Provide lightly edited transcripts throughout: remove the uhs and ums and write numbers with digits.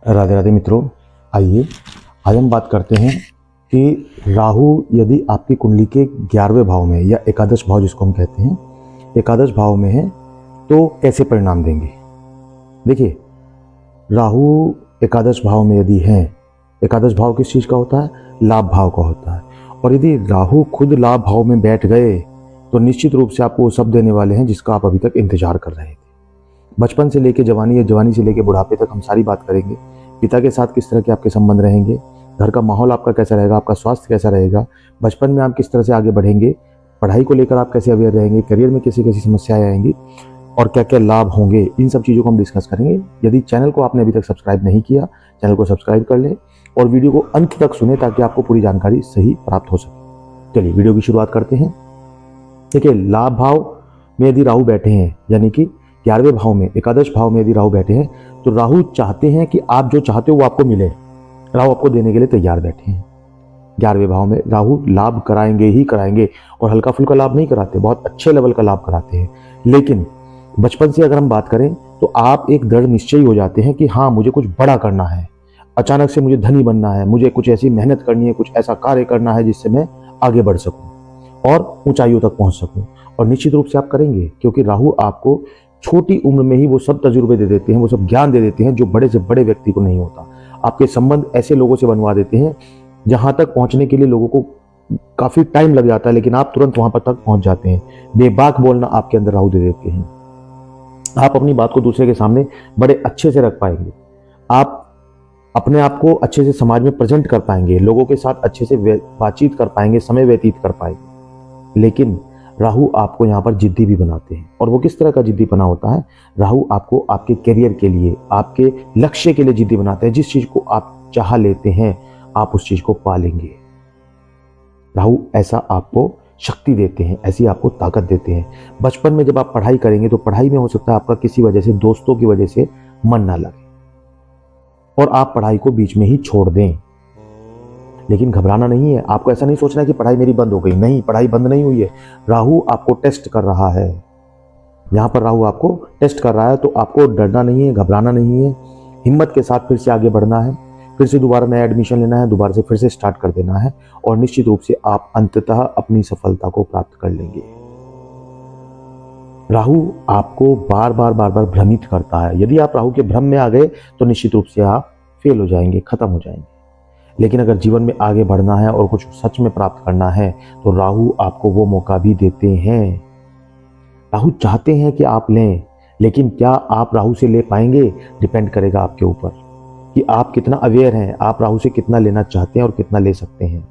राधे राधे मित्रों, आइए आज हम बात करते हैं कि राहु यदि आपकी कुंडली के 11वें भाव में या एकादश भाव जिसको हम कहते हैं, एकादश भाव में है तो कैसे परिणाम देंगे। देखिए, राहु एकादश भाव में यदि है, एकादश भाव किस चीज़ का होता है? लाभ भाव का होता है। और यदि राहु खुद लाभ भाव में बैठ गए तो निश्चित रूप से आपको वो सब देने वाले हैं जिसका आप अभी तक इंतजार कर रहे थे। बचपन से लेकर जवानी या जवानी से लेकर बुढ़ापे तक हम सारी बात करेंगे। पिता के साथ किस तरह के आपके संबंध रहेंगे, घर का माहौल आपका कैसा रहेगा, आपका स्वास्थ्य कैसा रहेगा, बचपन में आप किस तरह से आगे बढ़ेंगे, पढ़ाई को लेकर आप कैसे अवेयर रहेंगे, करियर में कैसी कैसी समस्याएं आएंगी और क्या क्या लाभ होंगे, इन सब चीज़ों को हम डिस्कस करेंगे। यदि चैनल को आपने अभी तक सब्सक्राइब नहीं किया, चैनल को सब्सक्राइब कर लें और वीडियो को अंत तक सुने ताकि आपको पूरी जानकारी सही प्राप्त हो सके। चलिए वीडियो की शुरुआत करते हैं। देखिए, लाभ भाव में यदि राहु बैठे हैं, यानी कि 11वें भाव में, एकादश भाव में यदि राहु बैठे हैं तो राहु चाहते हैं कि आप जो चाहते हो वो आपको मिले। राहु आपको देने के लिए तैयार बैठे हैं। 11वें भाव में राहु लाभ कराएंगे ही कराएंगे, और हल्का फुल्का लाभ नहीं कराते, बहुत अच्छे लेवल का लाभ कराते हैं। लेकिन बचपन से अगर हम बात करें तो आप एक दृढ़ निश्चयी हो जाते हैं कि हाँ, मुझे कुछ बड़ा करना है, अचानक से मुझे धनी बनना है, मुझे कुछ ऐसी मेहनत करनी है, कुछ ऐसा कार्य करना है जिससे मैं आगे बढ़ सकूं और ऊंचाइयों तक पहुंच सकूं। और निश्चित रूप से आप करेंगे, क्योंकि राहु आपको छोटी उम्र में ही वो सब तजुर्बे दे देते हैं, वो सब ज्ञान दे देते हैं जो बड़े से बड़े व्यक्ति को नहीं होता। आपके संबंध ऐसे लोगों से बनवा देते हैं जहां तक पहुंचने के लिए लोगों को काफी टाइम लग जाता है, लेकिन आप तुरंत वहां पर तक पहुंच जाते हैं। बेबाक बोलना आपके अंदर राहु दे देते हैं। आप अपनी बात को दूसरे के सामने बड़े अच्छे से रख पाएंगे, आप अपने आप को अच्छे से समाज में प्रेजेंट कर पाएंगे, लोगों के साथ अच्छे से बातचीत कर पाएंगे, समय व्यतीत कर पाएंगे। लेकिन राहु आपको यहाँ पर जिद्दी भी बनाते हैं। और वो किस तरह का जिद्दी बना होता है? राहु आपको आपके करियर के लिए, आपके लक्ष्य के लिए जिद्दी बनाते हैं। जिस चीज को आप चाह लेते हैं आप उस चीज को पा लेंगे। राहु ऐसा आपको शक्ति देते हैं, ऐसी आपको ताकत देते हैं। बचपन में जब आप पढ़ाई करेंगे तो पढ़ाई में हो सकता है आपका किसी वजह से, दोस्तों की वजह से मन ना लगे और आप पढ़ाई को बीच में ही छोड़ दें। लेकिन घबराना नहीं है, आपको ऐसा नहीं सोचना है कि पढ़ाई मेरी बंद हो गई। नहीं, पढ़ाई बंद नहीं हुई है, राहु आपको टेस्ट कर रहा है। यहाँ पर राहु आपको टेस्ट कर रहा है, तो आपको डरना नहीं है, घबराना नहीं है, हिम्मत के साथ फिर से आगे बढ़ना है, फिर से दोबारा नया एडमिशन लेना है, दोबारा से फिर से स्टार्ट कर देना है और निश्चित रूप से आप अंततः अपनी सफलता को प्राप्त कर लेंगे। राहु आपको बार बार भ्रमित करता है। यदि आप राहु के भ्रम में आ गए तो निश्चित रूप से आप फेल हो जाएंगे, खत्म हो जाएंगे। लेकिन अगर जीवन में आगे बढ़ना है और कुछ सच में प्राप्त करना है तो राहु आपको वो मौका भी देते हैं। राहु चाहते हैं कि आप लें, लेकिन क्या आप राहु से ले पाएंगे? डिपेंड करेगा आपके ऊपर कि आप कितना अवेयर हैं, आप राहु से कितना लेना चाहते हैं और कितना ले सकते हैं।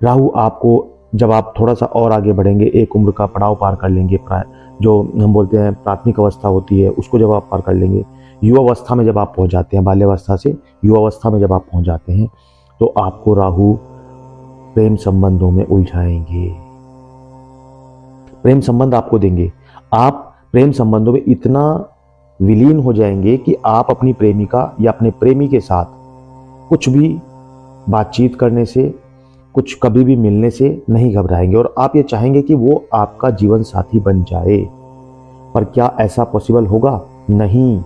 राहु आपको, जब आप थोड़ा सा और आगे बढ़ेंगे, एक उम्र का पड़ाव पार कर लेंगे, जो हम बोलते हैं प्राथमिक अवस्था होती है, उसको जब आप पार कर लेंगे, युवावस्था में जब आप पहुंच जाते हैं, बाल्यावस्था से युवावस्था में जब आप पहुंच जाते हैं तो आपको राहु प्रेम संबंधों में उलझाएंगे, प्रेम संबंध आपको देंगे। आप प्रेम संबंधों में इतना विलीन हो जाएंगे कि आप अपनी प्रेमिका या अपने प्रेमी के साथ कुछ भी बातचीत करने से, कुछ कभी भी मिलने से नहीं घबराएंगे और आप ये चाहेंगे कि वो आपका जीवन साथी बन जाए। पर क्या ऐसा पॉसिबल होगा? नहीं।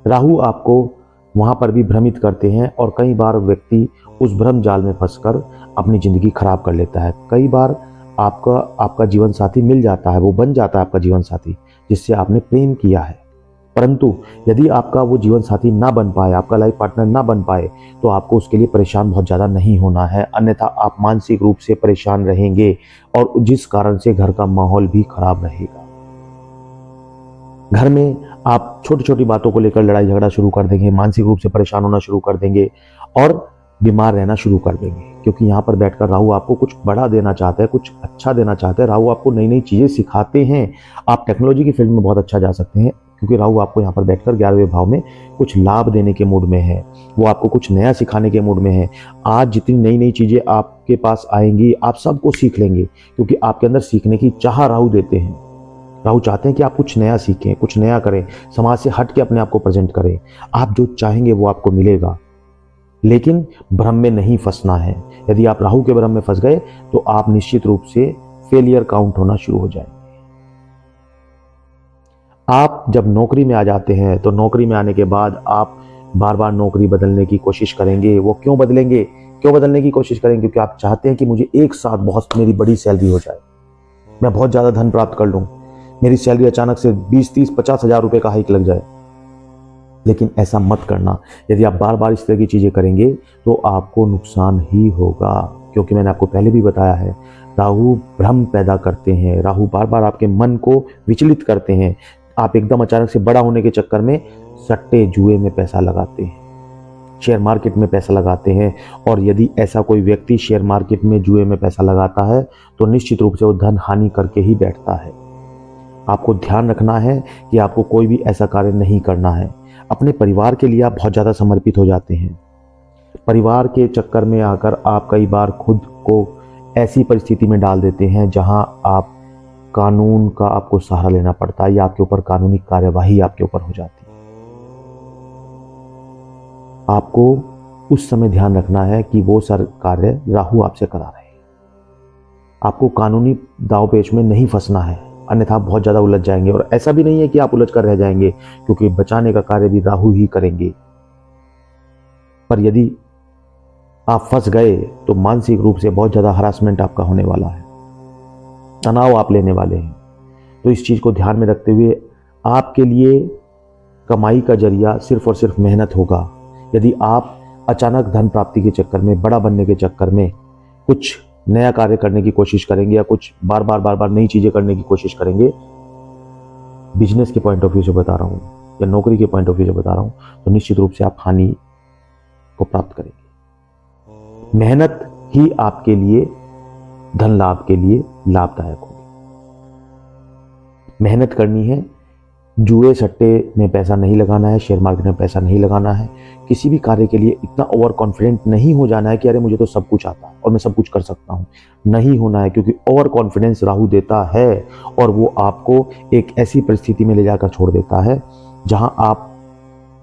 राहु आपको वहां पर भी भ्रमित करते हैं और कई बार व्यक्ति उस भ्रम जाल में फंसकर अपनी जिंदगी खराब कर लेता है। कई बार आपका जीवन साथी मिल जाता है, वो बन जाता है आपका जीवन साथी जिससे आपने प्रेम किया है। परंतु यदि आपका वो जीवन साथी ना बन पाए, आपका लाइफ पार्टनर ना बन पाए, तो आपको उसके लिए परेशान बहुत ज़्यादा नहीं होना है, अन्यथा आप मानसिक रूप से परेशान रहेंगे और जिस कारण से घर का माहौल भी खराब रहेगा। घर में आप छोटी छोटी बातों को लेकर लड़ाई झगड़ा शुरू कर देंगे, मानसिक रूप से परेशान होना शुरू कर देंगे और बीमार रहना शुरू कर देंगे, क्योंकि यहाँ पर बैठकर राहु आपको कुछ बड़ा देना चाहता है, कुछ अच्छा देना चाहता है। राहु आपको नई नई चीज़ें सिखाते हैं। आप टेक्नोलॉजी की फील्ड में बहुत अच्छा जा सकते हैं, क्योंकि राहु आपको यहाँ पर बैठकर 11वें भाव में कुछ लाभ देने के मूड में है, वो आपको कुछ नया सिखाने के मूड में है। आज जितनी नई नई चीज़ें आपके पास आएंगी आप सबको सीख लेंगे, क्योंकि आपके अंदर सीखने की चाह राहु देते हैं। राहु चाहते हैं कि आप कुछ नया सीखें, कुछ नया करें, समाज से हट के अपने आप को प्रेजेंट करें। आप जो चाहेंगे वो आपको मिलेगा, लेकिन भ्रम में नहीं फंसना है। यदि आप राहु के भ्रम में फंस गए तो आप निश्चित रूप से फेलियर काउंट होना शुरू हो जाएंगे। आप जब नौकरी में आ जाते हैं तो नौकरी में आने के बाद आप बार बार नौकरी बदलने की कोशिश करेंगे। वो क्यों बदलेंगे, क्यों बदलने की कोशिश करेंगे? क्योंकि आप चाहते हैं कि मुझे एक साथ बहुत मेरी बड़ी सैलरी हो जाए, मैं बहुत ज़्यादा धन प्राप्त कर लूँ, मेरी सैलरी अचानक से 20, 30, 50 हज़ार रुपये का हाइक लग जाए। लेकिन ऐसा मत करना। यदि आप बार बार इस तरह की चीज़ें करेंगे तो आपको नुकसान ही होगा, क्योंकि मैंने आपको पहले भी बताया है, राहु भ्रम पैदा करते हैं, राहु बार बार आपके मन को विचलित करते हैं। आप एकदम अचानक से बड़ा होने के चक्कर में सट्टे जुए में पैसा लगाते हैं, शेयर मार्केट में पैसा लगाते हैं। और यदि ऐसा कोई व्यक्ति शेयर मार्केट में जुए में पैसा लगाता है तो निश्चित रूप से वो धन हानि करके ही बैठता है। आपको ध्यान रखना है कि आपको कोई भी ऐसा कार्य नहीं करना है। अपने परिवार के लिए आप बहुत ज़्यादा समर्पित हो जाते हैं। परिवार के चक्कर में आकर आप कई बार खुद को ऐसी परिस्थिति में डाल देते हैं जहां आप कानून का आपको सहारा लेना पड़ता है, या आपके ऊपर कानूनी कार्यवाही आपके ऊपर हो जाती है। आपको उस समय ध्यान रखना है कि वो सारे कार्य राहु आपसे करा रहे हैं। आपको कानूनी दांवपेच में नहीं फंसना है, अन्यथा आप बहुत ज़्यादा उलझ जाएंगे। और ऐसा भी नहीं है कि आप उलझ कर रह जाएंगे, क्योंकि बचाने का कार्य भी राहु ही करेंगे। पर यदि आप फंस गए तो मानसिक रूप से बहुत ज़्यादा हरासमेंट आपका होने वाला है, तनाव आप लेने वाले हैं। तो इस चीज़ को ध्यान में रखते हुए आपके लिए कमाई का जरिया सिर्फ और सिर्फ मेहनत होगा। यदि आप अचानक धन प्राप्ति के चक्कर में, बड़ा बनने के चक्कर में कुछ नया कार्य करने की कोशिश करेंगे, या कुछ बार बार नई चीज़ें करने की कोशिश करेंगे, बिजनेस के पॉइंट ऑफ व्यू से बता रहा हूँ या नौकरी के पॉइंट ऑफ व्यू से बता रहा हूँ, तो निश्चित रूप से आप हानि को प्राप्त करेंगे। मेहनत ही आपके लिए धन लाभ के लिए लाभदायक होगी। मेहनत करनी है, जुए सट्टे में पैसा नहीं लगाना है, शेयर मार्केट में पैसा नहीं लगाना है। किसी भी कार्य के लिए इतना ओवर कॉन्फिडेंट नहीं हो जाना है कि अरे मुझे तो सब कुछ आता है और मैं सब कुछ कर सकता हूँ, नहीं होना है। क्योंकि ओवर कॉन्फिडेंस राहु देता है और वो आपको एक ऐसी परिस्थिति में ले जाकर छोड़ देता है जहां आप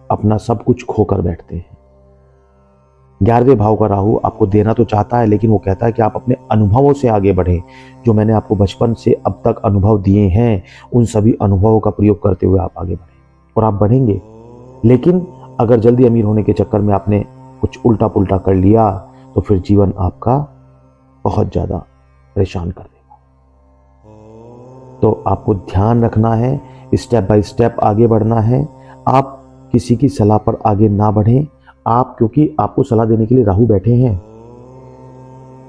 अपना सब कुछ खोकर बैठते हैं। 11वें भाव का राहु आपको देना तो चाहता है, लेकिन वो कहता है कि आप अपने अनुभवों से आगे बढ़ें। जो मैंने आपको बचपन से अब तक अनुभव दिए हैं, उन सभी अनुभवों का प्रयोग करते हुए आप आगे बढ़ें, और आप बढ़ेंगे। लेकिन अगर जल्दी अमीर होने के चक्कर में आपने कुछ उल्टा पुल्टा कर लिया तो फिर जीवन आपका बहुत ज़्यादा परेशान कर देगा। तो आपको ध्यान रखना है, स्टेप बाय स्टेप आगे बढ़ना है। आप किसी की सलाह पर आगे ना बढ़ें। आप, क्योंकि आपको सलाह देने के लिए राहु बैठे हैं।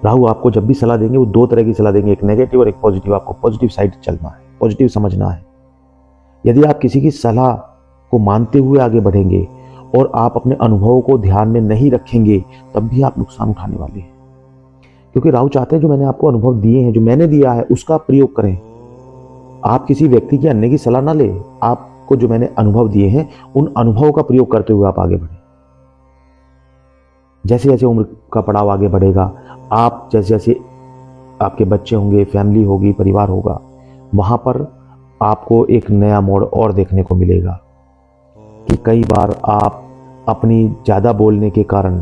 राहु आपको जब भी सलाह देंगे वो दो तरह की सलाह देंगे, एक नेगेटिव और एक पॉजिटिव। आपको पॉजिटिव साइड चलना है, पॉजिटिव समझना है। यदि आप किसी की सलाह को मानते हुए आगे बढ़ेंगे और आप अपने अनुभवों को ध्यान में नहीं रखेंगे, तब भी आप नुकसान उठाने वाले हैं। क्योंकि राहु चाहते हैं जो मैंने आपको अनुभव दिए हैं, जो मैंने दिया है, उसका प्रयोग करें। आप किसी व्यक्ति की, अन्य की सलाह ना ले। आपको जो मैंने अनुभव दिए हैं, उन अनुभवों का प्रयोग करते हुए आप आगे बढ़ें। जैसे जैसे उम्र का पड़ाव आगे बढ़ेगा, आप जैसे जैसे आपके बच्चे होंगे, फैमिली होगी, परिवार होगा, वहाँ पर आपको एक नया मोड़ और देखने को मिलेगा कि कई बार आप अपनी ज़्यादा बोलने के कारण,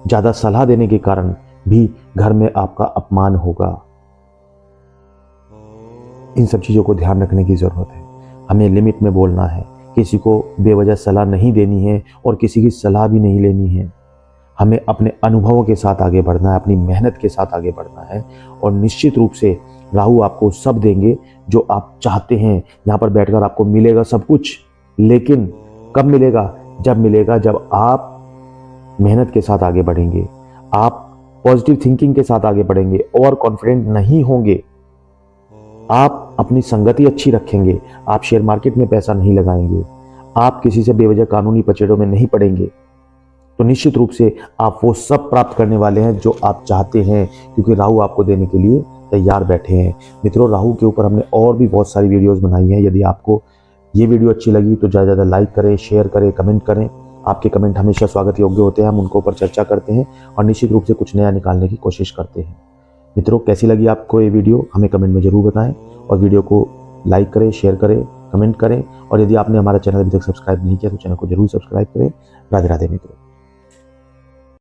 ज़्यादा सलाह देने के कारण भी घर में आपका अपमान होगा। इन सब चीज़ों को ध्यान रखने की ज़रूरत है। हमें लिमिट में बोलना है, किसी को बेवजह सलाह नहीं देनी है और किसी की सलाह भी नहीं लेनी है। हमें अपने अनुभवों के साथ आगे बढ़ना है, अपनी मेहनत के साथ आगे बढ़ना है, और निश्चित रूप से राहु आपको सब देंगे जो आप चाहते हैं। यहाँ पर बैठकर आपको मिलेगा सब कुछ, लेकिन कब मिलेगा? जब मिलेगा जब आप मेहनत के साथ आगे बढ़ेंगे, आप पॉजिटिव थिंकिंग के साथ आगे बढ़ेंगे, ओवर कॉन्फिडेंट नहीं होंगे, आप अपनी संगति अच्छी रखेंगे, आप शेयर मार्केट में पैसा नहीं लगाएंगे, आप किसी से बेवजह कानूनी पचड़ों में नहीं पड़ेंगे, तो निश्चित रूप से आप वो सब प्राप्त करने वाले हैं जो आप चाहते हैं, क्योंकि राहु आपको देने के लिए तैयार बैठे हैं। मित्रों, राहु के ऊपर हमने और भी बहुत सारी वीडियोस बनाई हैं। यदि आपको ये वीडियो अच्छी लगी तो ज़्यादा ज़्यादा लाइक करें, शेयर करें, कमेंट करें। आपके कमेंट हमेशा स्वागत योग्य होते हैं, हम उनके ऊपर चर्चा करते हैं और निश्चित रूप से कुछ नया निकालने की कोशिश करते हैं। मित्रों, कैसी लगी आपको ये वीडियो हमें कमेंट में ज़रूर बताएं, और वीडियो को लाइक करें, शेयर करें, कमेंट करें, और यदि आपने हमारा चैनल अभी तक सब्सक्राइब नहीं किया तो चैनल को जरूर सब्सक्राइब करें। राधे राधे मित्रों।